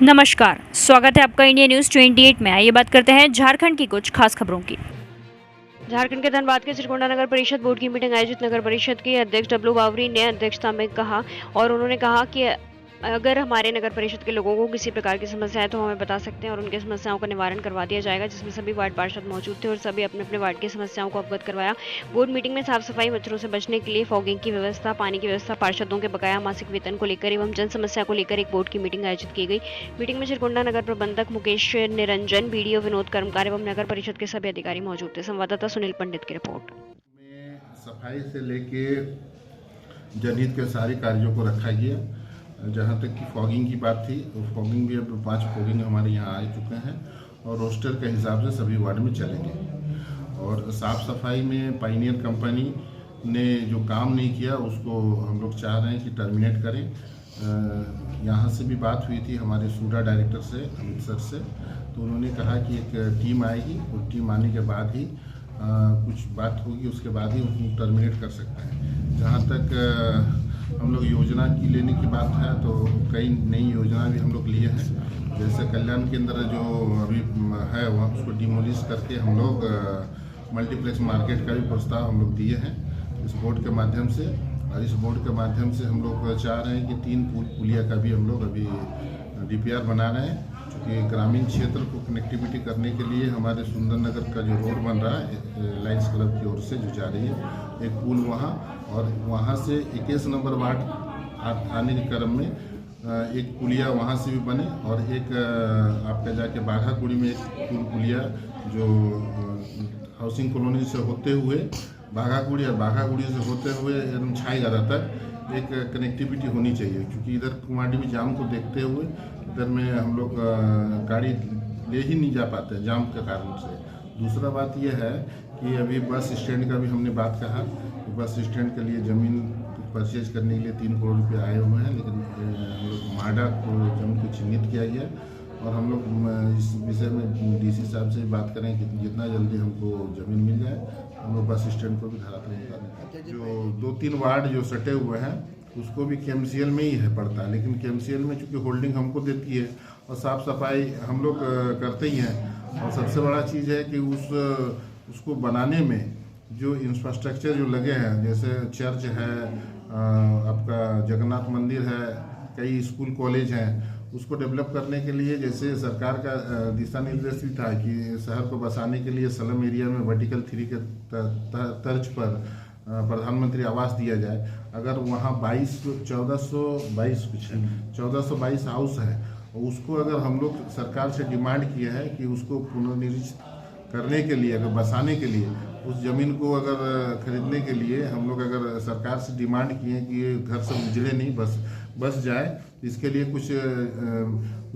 नमस्कार, स्वागत है आपका इंडिया न्यूज़ 28 में। आइए बात करते हैं झारखंड की कुछ खास खबरों की। झारखंड के धनबाद के सिरकोंडा नगर परिषद बोर्ड की मीटिंग आयोजित नगर परिषद के अध्यक्ष डब्लू बावरी ने अध्यक्षता में कहा और उन्होंने कहा कि अगर हमारे नगर परिषद के लोगों को किसी प्रकार की समस्या है तो हमें बता सकते हैं और उनकी समस्याओं का निवारण करवा दिया जाएगा, जिसमें सभी वार्ड पार्षद मौजूद थे और सभी अपने अपने वार्ड की समस्याओं को अवगत करवाया। बोर्ड मीटिंग में साफ सफाई, मच्छरों से बचने के लिए फॉगिंग की व्यवस्था, पानी की व्यवस्था, पार्षदों के बकाया मासिक वेतन को लेकर एवं जन समस्या को लेकर एक बोर्ड की मीटिंग आयोजित की गई। मीटिंग में सिरकोंडा नगर प्रबंधक मुकेश निरंजन, बीडीओ विनोद कर्मकार एवं नगर परिषद के सभी अधिकारी मौजूद थे। संवाददाता सुनील पंडित की रिपोर्ट। सफाई से लेके जनहित के सारे कार्यों को रखा गया। जहाँ तक कि फॉगिंग की बात थी, तो फॉगिंग भी अब 5 फॉगिंग हमारे यहाँ आ चुके हैं और रोस्टर के हिसाब से सभी वार्ड में चलेंगे। और साफ़ सफाई में पायनियर कंपनी ने जो काम नहीं किया उसको हम लोग चाह रहे हैं कि टर्मिनेट करें। यहाँ से भी बात हुई थी हमारे सूडा डायरेक्टर से, अमित सर से, तो उन्होंने कहा कि एक टीम आएगी और टीम आने के बाद ही कुछ बात होगी, उसके बाद ही उनको टर्मिनेट कर सकते हैं। जहाँ तक हम लोग योजना की लेने की बात है तो कई नई योजना भी हम लोग लिए हैं। जैसे कल्याण केंद्र जो अभी है वहाँ उसको डिमोलिश करके हम लोग मल्टीप्लेक्स मार्केट का भी प्रस्ताव हम लोग दिए हैं इस बोर्ड के माध्यम से। और इस बोर्ड के माध्यम से हम लोग चाह रहे हैं कि 3 पुलिया का भी हम लोग अभी डीपीआर बना रहे हैं, क्योंकि ग्रामीण क्षेत्र को कनेक्टिविटी करने के लिए हमारे सुंदर नगर का जो रोड बन रहा है लाइन्स क्लब की ओर से जो जा रही है, एक पुल वहाँ और वहाँ से 21 नंबर वार्ड आने के क्रम में एक पुलिया वहाँ से भी बने और एक आपका जाके बाघाकुड़ी में एक पुलिया जो हाउसिंग कॉलोनी से होते हुए बाघाकुड़ी और बाघाकुड़ी से होते हुए एकदम छाईगढ़ तक एक कनेक्टिविटी होनी चाहिए, क्योंकि इधर कुमारडी में जाम को देखते हुए इधर में हम लोग गाड़ी ले ही नहीं जा पाते जाम के कारण से। दूसरा बात यह है कि अभी बस स्टैंड का भी हमने बात कहा कि बस स्टैंड के लिए ज़मीन परचेज करने के लिए 3 करोड़ रुपये आए हुए हैं, लेकिन हम लोग माडा को जमीन को चिन्हित किया गया और हम लोग इस विषय में डीसी साहब से बात करें कि जितना जल्दी हमको ज़मीन मिल जाए हम लोग बस स्टैंड को भी धरातल उतारने का। जो 2-3 वार्ड जो सटे हुए हैं उसको भी केएमसीएल में ही है पड़ता है, लेकिन केएमसीएल में चूँकि होल्डिंग हमको देती है और साफ़ सफाई हम लोग करते ही हैं। और सबसे बड़ा चीज़ है कि उसको बनाने में जो इंफ्रास्ट्रक्चर जो लगे हैं, जैसे चर्च है, आपका जगन्नाथ मंदिर है, कई स्कूल कॉलेज हैं, उसको डेवलप करने के लिए जैसे सरकार का दिशा निर्देश भी था कि शहर को बसाने के लिए स्लम एरिया में वर्टिकल 3 के तर्ज पर प्रधानमंत्री आवास दिया जाए। अगर वहाँ 1422 हाउस है, उसको अगर हम लोग सरकार से डिमांड किया है कि उसको पुनर्निर्मित करने के लिए, अगर बसाने के लिए उस ज़मीन को अगर खरीदने के लिए हम लोग अगर सरकार से डिमांड किए कि ये घर से उजड़े नहीं बस जाए, इसके लिए कुछ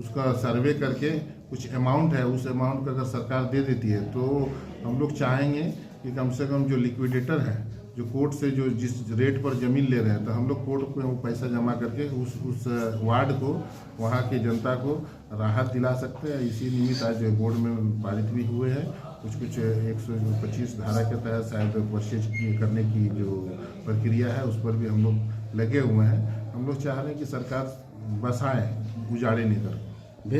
उसका सर्वे करके कुछ अमाउंट है, उस अमाउंट को अगर सरकार दे देती है तो हम लोग चाहेंगे कि कम से कम जो लिक्विडेटर है, जो कोर्ट से जो जिस रेट पर ज़मीन ले रहे हैं, तो हम लोग कोर्ट में वो पैसा जमा करके उस वार्ड को, वहाँ की जनता को राहत दिला सकते हैं। इसी निमित्त आज बोर्ड में पारित भी हुए हैं कुछ 125 धारा के तहत शायद परचेज करने की जो प्रक्रिया है उस पर भी हम लोग लगे हुए हैं। हम लोग चाह रहे हैं कि सरकार बसाएं, उजाड़े नहीं कर।